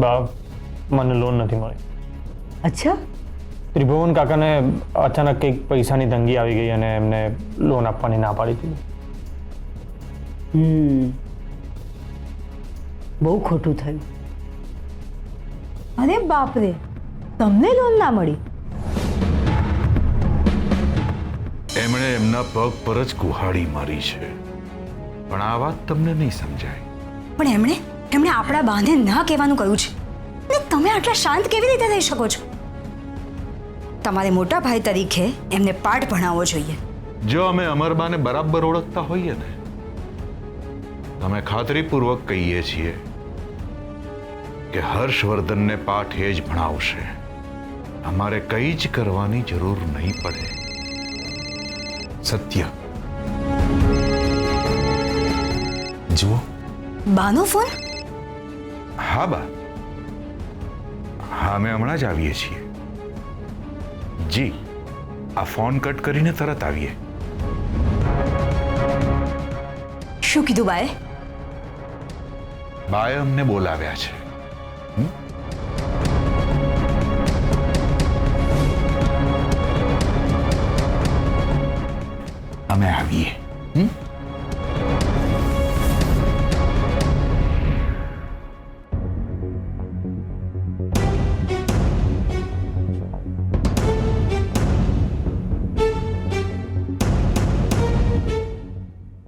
બા મને લોન નથી મળી. અચ્છા, ત્રિભુવન કાકાને અચાનક કંઈક પૈસાની તંગી આવી ગઈ અને એમને લોન આપવાની ના પાડી દીધી. બહુ ખોટું થયું. અરે બાપરે, તમને લોન ના મળી? એમણે એમના પગ પર જ કુહાડી મારી છે, પણ આ વાત તમને નહીં સમજાય. પણ એમણે આપણા બાંધે ના કહેવાનું કહ્યું છે ને તમે આટલા શાંત કેવી રીતે થઈ શકો છો? તમારે મોટા ભાઈ તરીકે એમને પાઠ ભણાવવો જોઈએ. જો અમે અમરબાને બરાબર ઓળખતા હોઈએ ને, અમે ખાતરીપૂર્વક કહીએ છીએ કે હર્ષવર્ધનને પાઠ એ જ ભણાવશે. અમારે કંઈ જ કરવાની જરૂર નહીં પડે. સત્ય. જુઓ. બાનો ફોન? હા બા, હા અમે હમણાં જ આવીએ છીએ. જી, આ ફોન કટ કરીને તરત આવીએ. શું કીધું બાએ? બાએ અમને બોલાવ્યા છે. અમે આવીએ.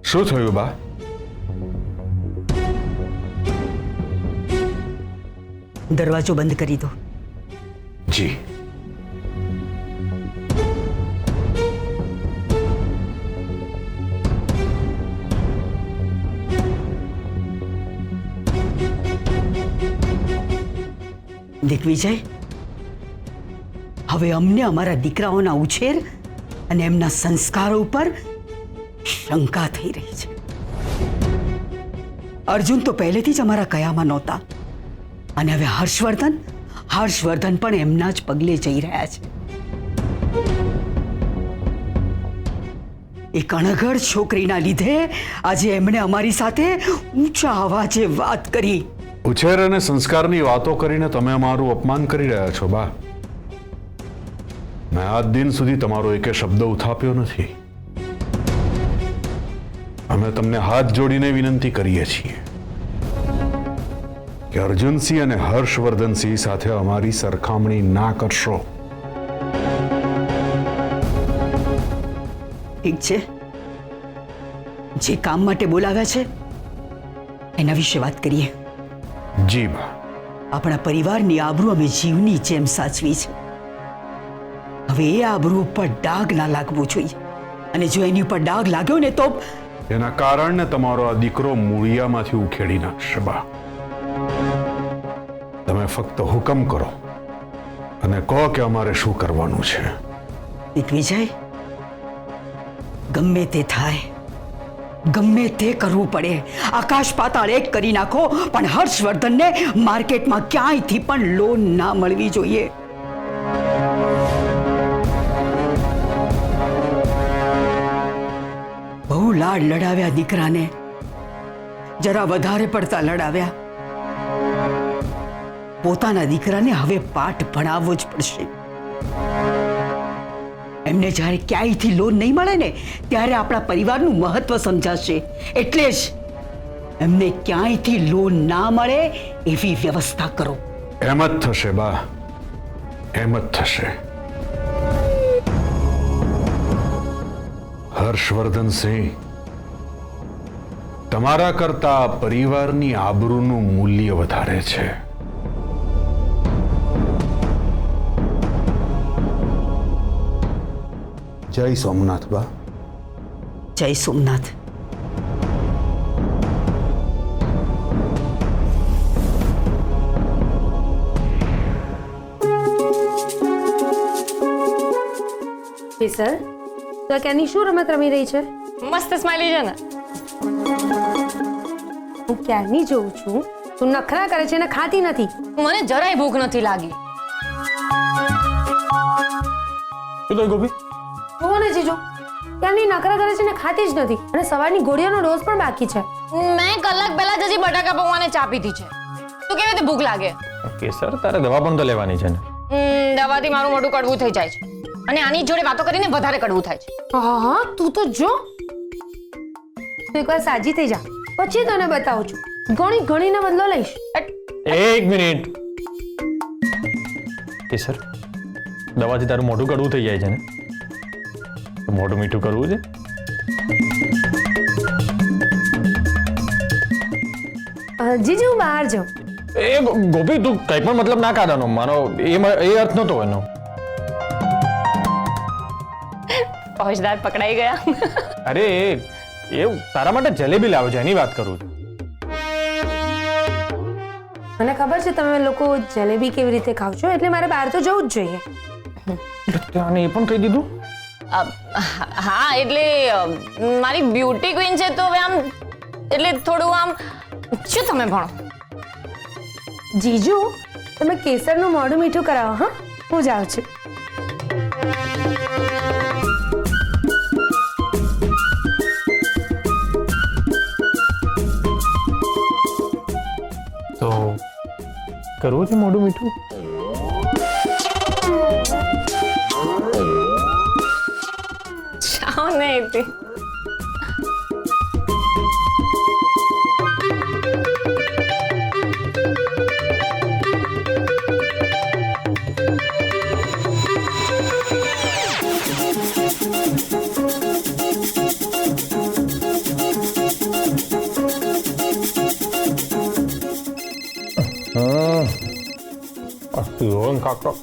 શું થયું બા? દરવાજો બંધ કરી દો. જી. દિગ્વિજય, હવે અમને અમારા દીકરાઓના ઉછેર અને એમના સંસ્કારો ઉપર શંકા થઈ રહી છે. અર્જુન તો પહેલેથી જ અમારા કયામાં નહોતા અને હવે હર્ષવર્ધન પણ એમના જ પગલે જઈ રહ્યા છે. એક અણઘડ છોકરીના લીધે આજે એમણે અમારી સાથે ઊંચા અવાજે વાત કરી. ઉછેર અને સંસ્કારની વાતો કરીને તમે અમારું અપમાન કરી રહ્યા છો બા. મેં આજ દિન સુધી તમારો એક શબ્દ ઉથાપ્યો નથી. અમે તમને હાથ જોડીને વિનંતી કરીએ છીએ કે અર્જુનસિંહ અને હર્ષવર્ધનસિંહ સાથે અમારી સરખામણી ના કરશો. ઠીક છે, જે કામ માટે બોલાવ્યા છે એના વિશે વાત કરીએ. જી બા. આપણા પરિવારની આબરૂ અમે જીવની જેમ સાચવી છે. હવે એ આબરૂ ઉપર ડાઘ ના લાગવું જોઈએ, અને જો એની ઉપર ડાઘ લાગ્યો ને તો એના કારણે તમારો આ દીકરો મૂળિયામાંથી ઉખેડી નાખશે બા. તમે ફક્ત હુકમ કરો અને કહો કે અમારે શું કરવાનું છે. દિગ્વિજય, ગમે તે થાય, ગમે તે કરવું પડે, આકાશ પાતાળ એક કરી નાખો, પણ હર્ષવર્ધનને માર્કેટમાં ક્યાંયથી પણ લોન ના મળવી જોઈએ. બહુ લાડ લડાવ્યા દીકરાને, જરા વધારે પડતા લડાવ્યા. પોતાના દીકરાને હવે પાઠ ભણાવવો જ પડશે. એમને જ્યારે ક્યાંયથી લોન નહીં મળે ને ત્યારે આપણા પરિવારનું મહત્વ સમજાશે. એટલે જ એમને ક્યાંયથી લોન ના મળે એવી વ્યવસ્થા કરો. એમ જ થશે બા, એમ જ થશે. હર્ષવર્ધનસિંહ, તમારા કરતા પરિવારની આબરૂનું મૂલ્ય વધારે છે. જય સોમનાથ બા. જય સોમનાથ. સર, તો ક્યાંની શું રમત રમી રહી છે? મસ્ત સ્માઈલી છે ને. હું ક્યારની જોઉં છું તું નખરા કરે છે ને ખાતી નથી. મને જરાય ભૂખ નથી લાગી. ગોપી, જુઓ ને જીજો, ક્યારની નખરા કરે છે ને ખાતી જ નથી, અને સવારની ગોળીઓનો ડોઝ પણ બાકી છે. મેં કલાક પહેલા જ હજી બટાકા પૌવાને ચા પીધી છે. તો કેવી રીતે ભૂખ લાગે? કેસર તારે દવા પણ તો લેવાની છે ને. દવાથી મારું મોઢું કડવું થઈ જાય છે અને આની જોડે વાતો કરીને વધારે કડવું થાય છે. હા તું તો જો તું એકવાર સાજી થઈ જા પછી તને બતાવું છું ગણીને બદલો લઈશ. એક મિનિટ. કેસર દવાથી તારું મોઢું કડવું થઈ જાય છે ને, તો મોઢું મીઠું કરવું છે. જીજુ હું બહાર જાઉં. એ ગોપી તું કંઈ પણ મતલબ ના કાઢવાનો મારો એ અર્થ નહોતો એનો. ફોજદાર પકડાઈ ગયા. અરે એ તારા માટે જલેબી લાવ્યો છે એની વાત કરું છું. મને ખબર છે તમે લોકો જલેબી કેવી રીતે ખાવ છો એટલે મારે બહાર તો જવું જ જોઈએ. અને એ પણ કહી દીધું. હા એટલે મારી બ્યુટી ક્વીન છે તો હવે આમ એટલે થોડું આમ શું તમે ભણો. જીજુ તમે કેસરનું મોઢું મીઠું કરાવો. હા હું જાઉં છું. તો કરવું છે મોઢું મીઠું. જાઓ ને એથી. ત્રિભુવન કાકા.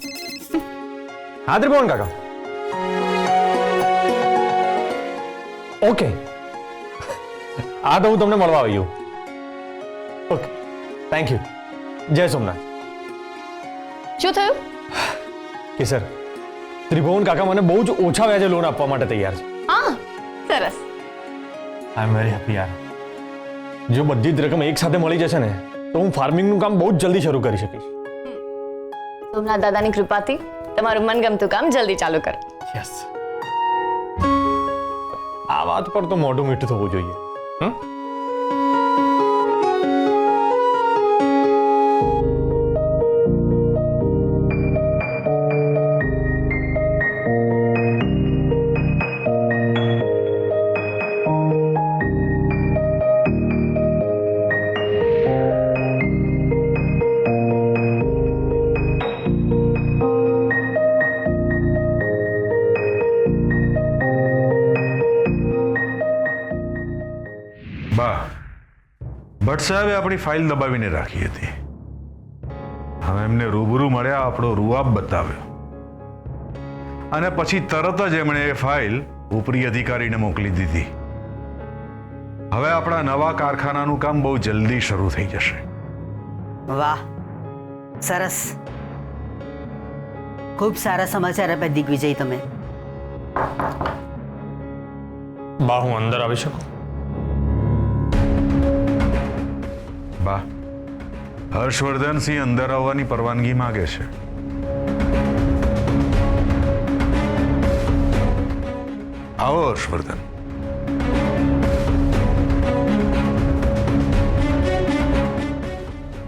હા ત્રિભુવન કાકા. ઓકે આ તો હું તમને મળવા આવ્યો. Okay thank you. જય સોમનાથ. શું થયું? કેસર ત્રિભુવન કાકા મને બહુ જ ઓછા વ્યાજે લોન આપવા માટે તૈયાર છે. હા સરસ. આઈ એમ વેરી હેપી યાર. જો બધી જ રકમ એક સાથે મળી જશે ને તો હું ફાર્મિંગનું કામ બહુ જ જલ્દી શરૂ કરી શકીશ. સોમનાથ દાદાની કૃપાથી તમારું મનગમતું કામ જલ્દી ચાલુ કરો. યસ. આ વાત પર તો મોઢું મીઠું થવું જોઈએ. બા ભટ્ટ સાહેબે આપણી ફાઇલ દબાવીને રાખી હતી. હવે એમને રૂબરૂ મળ્યા, આપણો રૂઆબ બતાવ્યો અને પછી તરત જ એમણે એ ફાઇલ ઉપરી અધિકારીને મોકલી દીધી. હવે આપણા નવા કારખાનાનું કામ બહુ જલ્દી શરૂ થઈ જશે. વાહ સરસ. ખૂબ સારા સમાચાર આપ્યા દિગ્વિજય તમે. બા હું અંદર આવી શકું? બા હર્ષવર્ધનસિંહ અંદર આવવાની પરવાનગી માંગે છે. આવો હર્ષવર્ધન.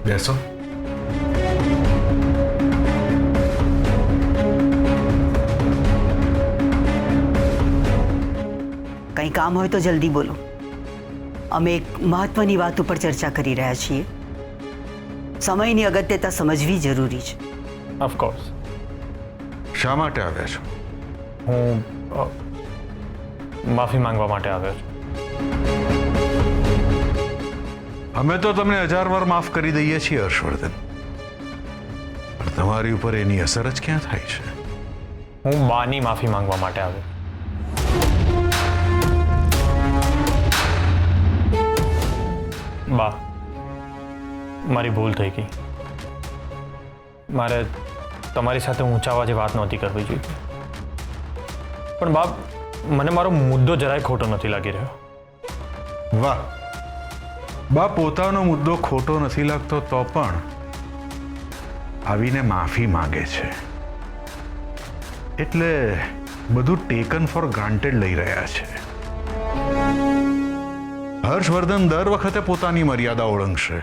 બેસો. કંઈ કામ હોય તો જલ્દી બોલો. અમે એક મહત્વની વાત ઉપર ચર્ચા કરી રહ્યા છીએ. સમયની અગત્યતા સમજવી જરૂરી છે. ઓફકોર્સ. શા માટે આવ્યા છો? હું માફી માંગવા માટે આવ્યો છું. અમે તો તમને 1000 વાર માફ કરી દઈએ છીએ હર્ષવર્ધન, પણ તમારી ઉપર એની અસર જ ક્યાં થાય છે? હું બાની માફી માંગવા માટે આવ્યો. બા મારી ભૂલ થઈ ગઈ. મારે તમારી સાથે ઊંચા અવાજે વાત નહોતી કરવી જોઈએ. પણ બા મને મારો મુદ્દો જરાય ખોટો નથી લાગી રહ્યો. વાહ, બા પોતાનો મુદ્દો ખોટો નથી લાગતો તો પણ આવીને માફી માંગે છે, એટલે બધું ટેકન ફોર ગ્રાન્ટેડ લઈ રહ્યા છે. હર્ષવર્ધન દર વખતે પોતાની મર્યાદા ઓળંગશે,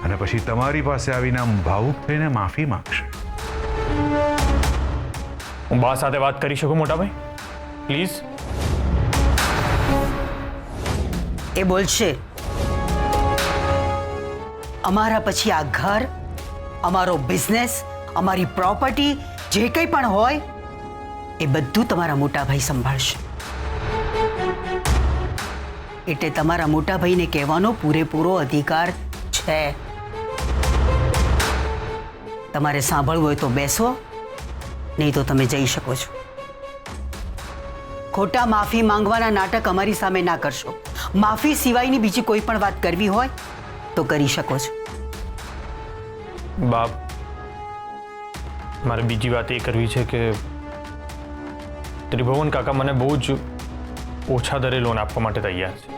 અને પછી તમારી પાસે આવીને આમ ભાવુક થઈને માફી માંગશે. હું બા સાથે વાત કરી શકું મોટાભાઈ? પ્લીઝ. એ બોલશે. અમારા પછી આ ઘર, અમારો બિઝનેસ, અમારી પ્રોપર્ટી, જે કંઈ પણ હોય એ બધું તમારા મોટા ભાઈ સંભાળશે. એટલે તમારા મોટા ભાઈને કહેવાનો પૂરેપૂરો અધિકાર છે. તમારે સાંભળવું હોય તો બેસો, નહીં તો તમે જઈ શકો છો. ખોટા માફી માંગવાના નાટક અમારી સામે ના કરશો. માફી સિવાયની બીજી કોઈ પણ વાત કરવી હોય તો કરી શકો છો. બાપ, મારે બીજી વાત એ કરવી છે કે ત્રિભુવન કાકા મને બહુ જ ઓછા દરે લોન આપવા માટે તૈયાર છે,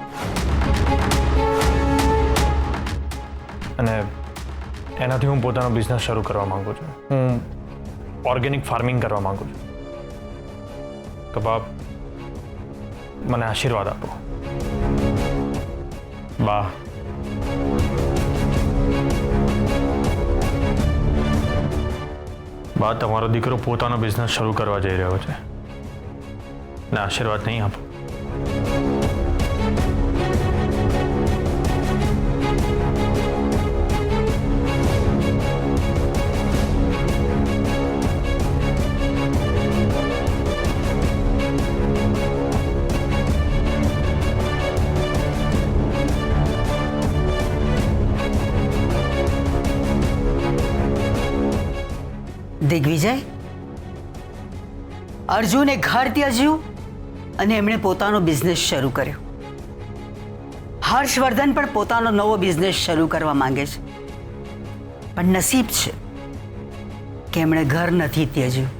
અને એનાથી હું પોતાનો બિઝનેસ શરૂ કરવા માંગુ છું. હું ઓર્ગેનિક ફાર્મિંગ કરવા માંગુ છું. તો બાપ, મને આશીર્વાદ આપો. બા, બા, તમારો દીકરો પોતાનો બિઝનેસ શરૂ કરવા જઈ રહ્યો છે ને આશીર્વાદ નહીં આપો? દિગ્વિજય, અર્જુને ઘર ત્યજ્યું અને એમણે પોતાનો બિઝનેસ શરૂ કર્યો. હર્ષવર્ધન પણ પોતાનો નવો બિઝનેસ શરૂ કરવા માંગે છે, પણ નસીબ છે કે એમણે ઘર નથી ત્યજ્યું.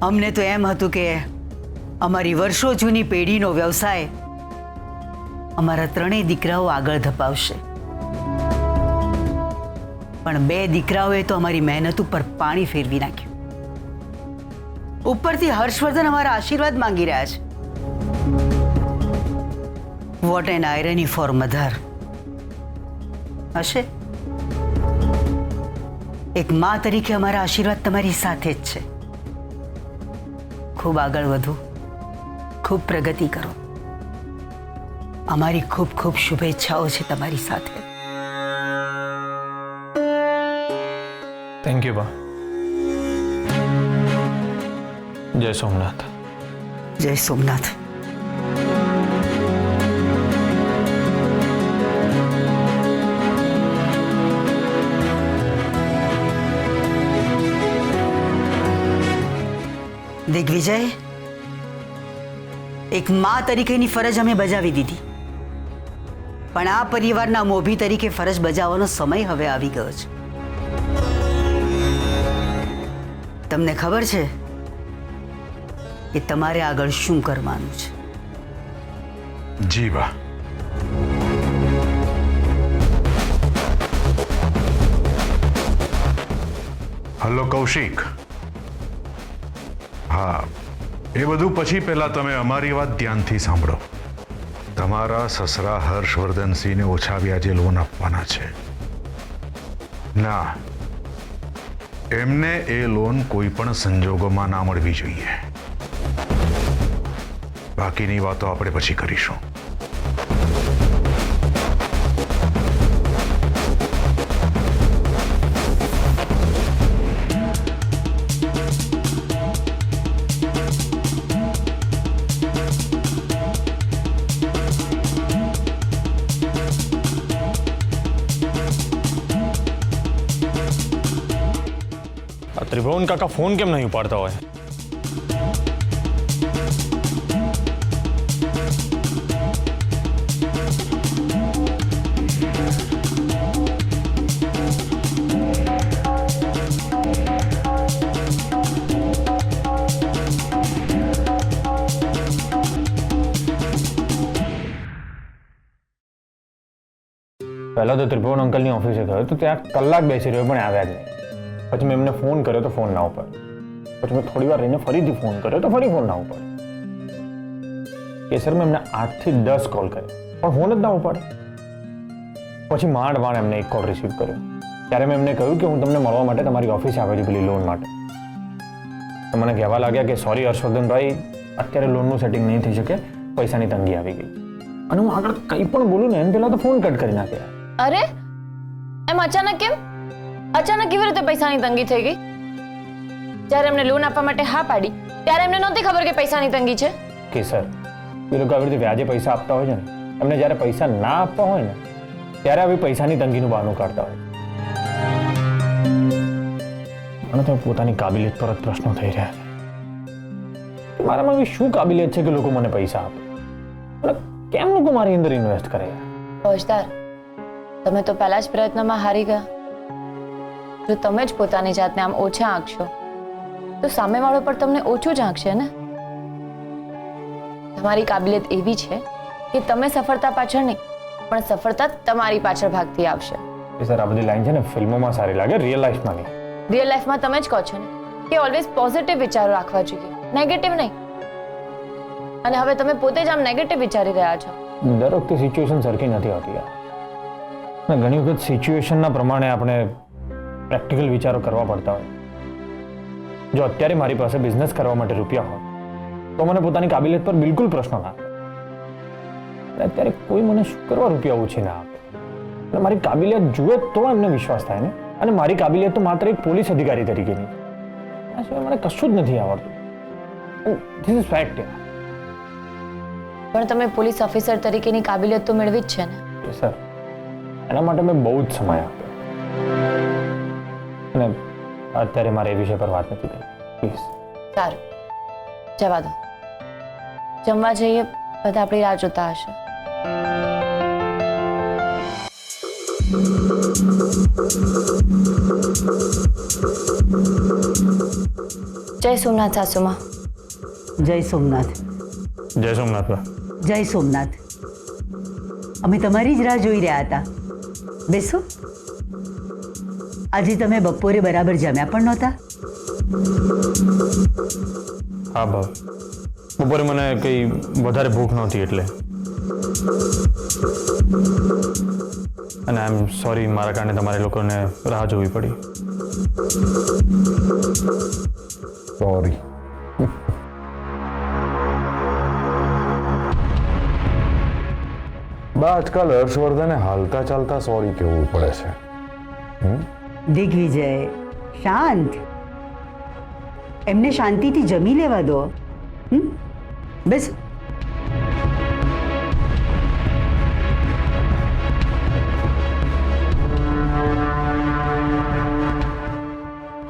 અમને તો એમ હતું કે અમારી વર્ષો જૂની પેઢીનો વ્યવસાય અમારા ત્રણેય દીકરાઓ આગળ ધપાવશે, પણ બે દીકરાઓએ તો અમારી મહેનત ઉપર પાણી ફેરવી નાખ્યું. ઉપરથી હર્ષવર્ધન અમારા આશીર્વાદ માંગી રહ્યા છે. What an irony for mother. હશે, એક મા તરીકે અમારા આશીર્વાદ તમારી સાથે જ છે. ખૂબ આગળ વધો, ખૂબ પ્રગતિ કરો. અમારી ખૂબ ખૂબ શુભેચ્છાઓ છે તમારી સાથે. થેન્ક યુ બા. જય સોમનાથ. જય સોમનાથ. દિગ્વિજય, એક મા તરીકેની ફરજ અમે બજાવી દીધી, પણ આ પરિવારના મોભી તરીકે ફરજ બજાવવાનો સમય હવે આવી ગયો છે. તમને ખબર છે કે તમારે આગળ શું કરવાનું છે? જી બા. હલો કૌશિક. હા, એ બધું પછી પહેલા તમે અમારી વાત ધ્યાનથી સાંભળો. તમારા સસરા હર્ષવર્ધનસિંહને ઓછા વ્યાજે લોન આપવાના છે. ના, એમને એ લોન કોઈ પણ સંજોગોમાં ના મળવી જોઈએ. બાકીની વાતો આપણે પછી કરીશું. ત્રિભુવન કાકા ફોન કેમ નહીં ઉપાડતા હોય? પહેલા તો ત્રિભુવન અંકલની ઓફિસે ગયો તો ત્યાં કલાક બેસી રહ્યો, પણ આવ્યા જ નહીં. પછી મેં એમને ફોન કર્યો તો ફોન ના ઉપાડ્યો. પછી મેં થોડી વાર રહીને ફરીથી ફોન કર્યો તો ફરી ફોન ના ઉપાડ્યો. કેસર મેં એમને 8 થી 10 કોલ કર્યા, પણ ફોન જ ના ઉપાડે. પછી માંડ એમને એક કોલ રિસીવ કર્યો. ત્યારે મેં એમને કહ્યું કે હું તમને મળવા માટે તમારી ઓફિસે આવ્યો છું પેલી લોન માટે. તો મને કહેવા લાગ્યા કે સોરી હર્ષવર્ધનભાઈ, અત્યારે લોનનું સેટિંગ નહીં થઈ શકે, પૈસાની તંગી આવી ગઈ. અને હું આગળ કંઈ પણ બોલું ને એમ પહેલાં તો ફોન કટ કરી નાખ્યા. અરે એમ અચાનક કેમ? અચાનક કેવી રીતે પૈસાની તંગી થઈ ગઈ? જ્યારે એમને લોન આપવા માટે હા પાડી ત્યારે એમને નહોતી ખબર કે પૈસાની તંગી છે. કે સર, એ લોકો આવી રીતે વ્યાજે પૈસા આપતા હોય છે ને, એમને જ્યારે પૈસા ના આપવા હોય ને ત્યારે આવી પૈસાની તંગીનું બહાનું કાઢતા હોય. મને તો પોતાની કાબિલિયત પર જ પ્રશ્નો થઈ રહ્યા છે. મારામાં એવી શું કાબિલિયત છે કે લોકો મને પૈસા આપે? અને કેમ લોકો મારી અંદર ઇન્વેસ્ટ કરે? ફોજદાર, તમે તો પહેલા જ પ્રયત્નમાં હારી ગયા. જો તમે જ પોતાની જાતને આમ ઓછા આંકશો તો સામેવાળો પર તમને ઓછું જ આંકશે ને. તમારી કાબિલિયત એવી છે કે તમે સફળતા પાછળ નહીં પણ સફળતા તમારી પાછળ ભાગતી આવશે. સર, આ બધી લાઈન છે ને ફિલ્મોમાં સારી લાગે, રિયલ લાઈફમાં નહીં. રિયલ લાઈફમાં તમે જ કહો છો ને કે ઓલવેઝ પોઝિટિવ વિચારો રાખવા જોઈએ, નેગેટિવ નહીં. અને હવે તમે પોતે જ આમ નેગેટિવ વિચારી રહ્યા છો. દર વખતે સિચ્યુએશન સરખી નથી હોતી યાર. અને ઘણી વખત સિચ્યુએશનના પ્રમાણે આપણે પ્રેક્ટિકલ વિચારો કરવા પડતા હોય. જો અત્યારે મારી પાસે બિઝનેસ કરવા માટે રૂપિયા હોય તો મને પોતાની કાબિલિયત પર બિલકુલ પ્રશ્ન ના આવે. અત્યારે કોઈ મને શું કરવા રૂપિયા ઓછી ના આપે? અને મારી કાબિલિયત જુએ તો એમને વિશ્વાસ થાય ને. અને મારી કાબિલિયત તો માત્ર એક પોલીસ અધિકારી તરીકેની. આ સિવાય મને કશું જ નથી આવડતું. ધીસ ઇઝ ફેક્ટ યાર. પણ તમે પોલીસ ઓફિસર તરીકેની કાબિલિયત તો મેળવી જ છે ને. સર, એના માટે મેં બહુ જ સમય આપ્યો. અને અત્યારે મારે એ વિષય પર વાત નથી કરી. પ્લીઝ. સારું, જવા દો. જમવા જઈએ, બધા આપણી રાહ જોતા હશે. જય સોમનાથ સાસુમાં. જય સોમનાથ. જય સોમનાથ. જય સોમનાથ. અમે તમારી જ રાહ જોઈ રહ્યા હતા. બેસો. આજે તમે બપોરે બરાબર જમ્યા પણ નહોતા? હા ભાવ, બપોરે મને કંઈ વધારે ભૂખ નહોતી એટલે. અને આઈ એમ સોરી, મારા કારણે તમારે લોકોને રાહ જોવી પડી. સોરી. બા, આજકાલ હર્ષવર્ધને હાલતા ચાલતા સોરી કહેવું પડે છે. દિગ્વિજય, શાંત. એમને શાંતિથી જમી લેવા દો. બસ.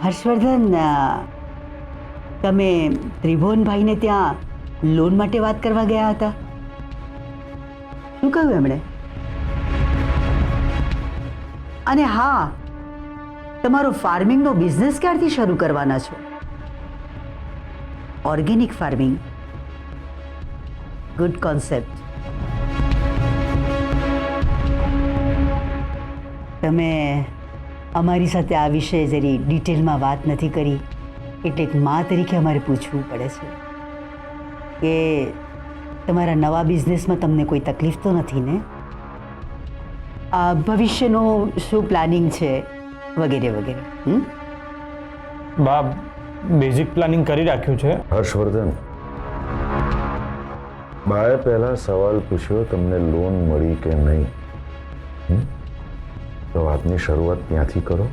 હર્ષવર્ધન, તમે ત્રિભુવનભાઈને ત્યાં લોન માટે વાત કરવા ગયા હતા. શું કહ્યું એમણે? અને હા, તમારો ફાર્મિંગનો બિઝનેસ ક્યારથી શરૂ કરવાના છો? Organic farming. Good concept. તમે અમારી સાથે આ વિશે જરી ડિટેલમાં વાત નથી કરી, એટલે એક મા તરીકે અમારે પૂછવું પડે છે કે તમારા નવા બિઝનેસમાં તમને કોઈ તકલીફ તો નથી ને? ભવિષ્યનું શું પ્લાનિંગ છે વગેરે વગેરે. બા, બેઝિક પ્લાનિંગ કરી રાખ્યું છે. હર્ષવર્ધન, બાએ પહેલા સવાલ પૂછ્યો તમને લોન મળી કે નહીં. તો વાતની શરૂઆત ત્યાંથી કરો.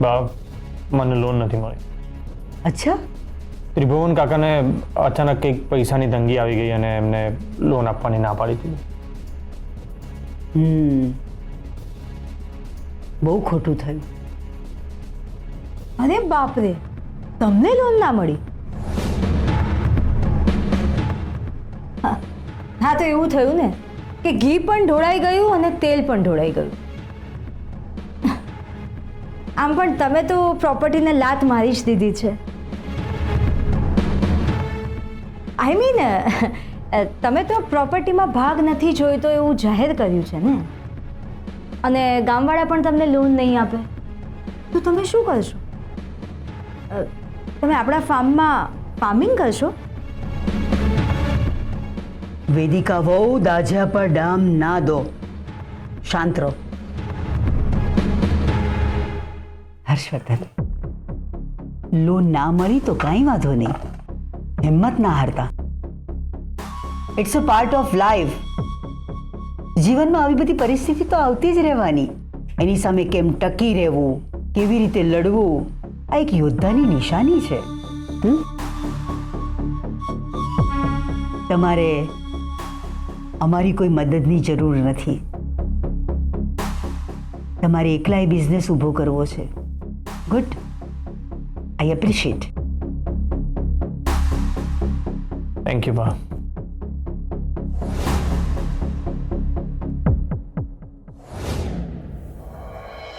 બા, મને લોન નથી મળી. અચ્છા? ત્રિભુવન કાકાને અચાનક કંઈક પૈસાની તંગી આવી ગઈ અને એમને લોન આપવાની ના પાડી દીધી. બહુ ખોટું થયું. અરે બાપરે, તમને લોન ના મળી? હા, તો એવું થયું ને કે ઘી પણ ઢોળાઈ ગયું અને તેલ પણ ઢોળાઈ ગયું. આમ પણ તમે તો પ્રોપર્ટીને લાત મારી જ દીધી છે. આઈ મીન, તમે તો પ્રોપર્ટીમાં ભાગ નથી જોઈતો એવું જાહેર કર્યું છે ને. અને ગામવાળા પણ તમને લોન નહીં આપે તો તમે શું કરશો? તમે આપણા ફાર્મમાં ફાર્મિંગ કરશો? વેદિકા વહુ દાજા પર ડામ ના દો. શાંત રહો. હર્ષવર્ધન, લોન ના મળી તો કાંઈ વાંધો નહીં. હિંમત ના હારતા. It's a part of life. જીવનમાં આવી બધી પરિસ્થિતિ તો આવતી જ રહેવાની. એની સામે કેમ ટકી રહેવું, કેવી રીતે લડવું, આ એક યોદ્ધાની નિશાની છે. તમારે અમારી કોઈ મદદની જરૂર નથી. તમારે એકલાય બિઝનેસ ઊભો કરવો છે. Good. I appreciate. Thank you બા.